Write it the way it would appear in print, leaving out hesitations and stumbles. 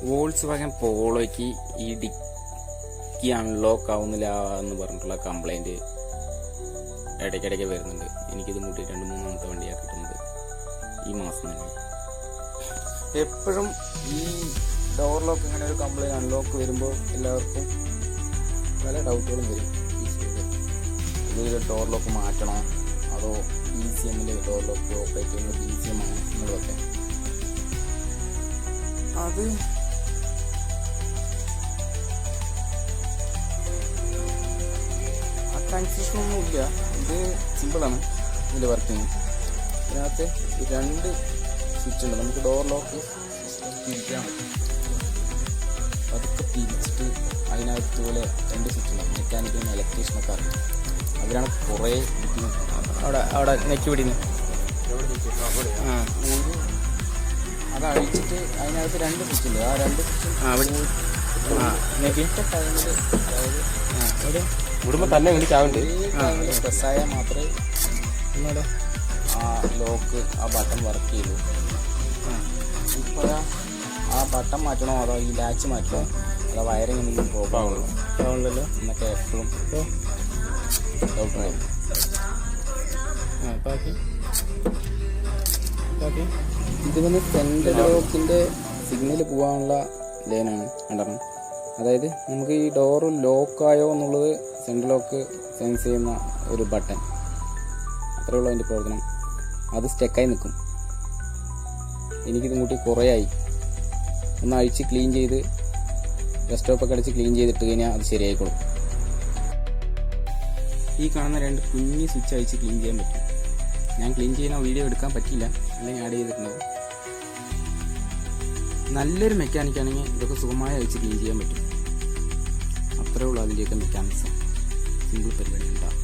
വോൾക്സ്വാഗൻ പോളോയ്ക്ക് ഈ dicky unlock ആവുന്നില്ല എന്ന് പറഞ്ഞിട്ടുള്ള കംപ്ലൈൻറ്റ് ഇടയ്ക്കിടയ്ക്ക് വരുന്നുണ്ട്. എനിക്കിത് കൂട്ടി 2-3 വണ്ടിയാണ് കിട്ടുന്നത് ഈ മാസം തന്നെ. എപ്പോഴും ഈ ഡോർ ലോക്ക് ഇങ്ങനെ ഒരു കംപ്ലൈൻറ്റ് അൺലോക്ക് വരുമ്പോൾ എല്ലാവർക്കും പല ഡൗട്ടുകളും വരും. ഇത് ഡോർ ലോക്ക് മാറ്റണോ അതോ BCMൻ്റെ ഡോർ ലോക്ക് ഓപ്പറേറ്റ് ചെയ്യുന്നത് BCM ആണ് എന്നുള്ളതൊക്കെ. അത് കൺഫ്യൂഷനൊന്നുമില്ല. ഇത് സിമ്പിളാണ് ഇതിൻ്റെ വർക്കിങ്. ഇതിനകത്ത് 2 സ്വിച്ച് ഉണ്ട്. നമുക്ക് ഡോർ ലോക്ക് തിരിക്കാൻ പറ്റും. അതൊക്കെ തിരിച്ചിട്ട് അതിനകത്ത് പോലെ 2 സ്വിച്ച് ഉണ്ടാവും. മെക്കാനിക്കും ഇലക്ട്രീഷ്യനൊക്കെ അറിയാം. അതിലാണ് കുറേ അവിടെ നെക്കി പിടിക്കുന്നത്. അത് അഴിച്ചിട്ട് അതിനകത്ത് 2 സ്വിച്ച് ഉണ്ട്. ആ 2 സ്വിച്ച് ടൈമിൽ അതായത് വിടുമ്പോൾ തന്നെ വിളിച്ചാവുണ്ട്. പ്രസ്സായാൽ മാത്രമേ ഒന്നുകൂടെ ആ ലോക്ക് ആ ബട്ടൺ വർക്ക് ചെയ്യൂ. ഇപ്പോൾ ആ ബട്ടൺ മാറ്റണോ അതോ ഈ ലാച്ച് മാറ്റണോ അതോ വയറിങ് എന്തെങ്കിലും പ്രോബ്ലം ആവുള്ളല്ലോ എന്നൊക്കെ എപ്പോഴും ഡൗട്ടായിരുന്നു. ഇത് വന്ന് സെൻട്രൽ ലോക്കിൻ്റെ സിഗ്നൽ പോകാനുള്ള ലൈനാണ് കണ്ടത്. അതായത് നമുക്ക് ഈ ഡോറ് ലോക്കായോ എന്നുള്ളത് സെൻട്രൽ ലോക്ക് സെൻസ് ചെയ്യുന്ന ഒരു ബട്ടൺ, അത്രേ ഉള്ളൂ അതിൻ്റെ പ്രവർത്തനം. അത് സ്റ്റക്കായി നിൽക്കും. എനിക്കിതും കൂട്ടി കുറേ ആയി. ഒന്ന് അഴിച്ച് ക്ലീൻ ചെയ്ത് ഡെസ്ക്ടോപ്പൊക്കെ അടിച്ച് ക്ലീൻ ചെയ്തിട്ട് കഴിഞ്ഞാൽ അത് ശരിയായിക്കോളും. ഈ കാണുന്ന 2 കുഞ്ഞി സ്വിച്ച് അഴിച്ച് ക്ലീൻ ചെയ്യാൻ പറ്റും. ഞാൻ ക്ലീൻ ചെയ്യുന്ന വീഡിയോ എടുക്കാൻ പറ്റില്ല, അല്ലെങ്കിൽ ആഡ് ചെയ്തിട്ടുണ്ടാവും. നല്ലൊരു മെക്കാനിക്കാണെങ്കിൽ ഇതൊക്കെ സുഖമായി അഴിച്ച് ക്ലീൻ ചെയ്യാൻ പറ്റും. അത്രേ ഉള്ളൂ അതിൻ്റെയൊക്കെ മെക്കാനിക്സ്. സിമ്പിൾ പരിപാടി ഉണ്ടാവും.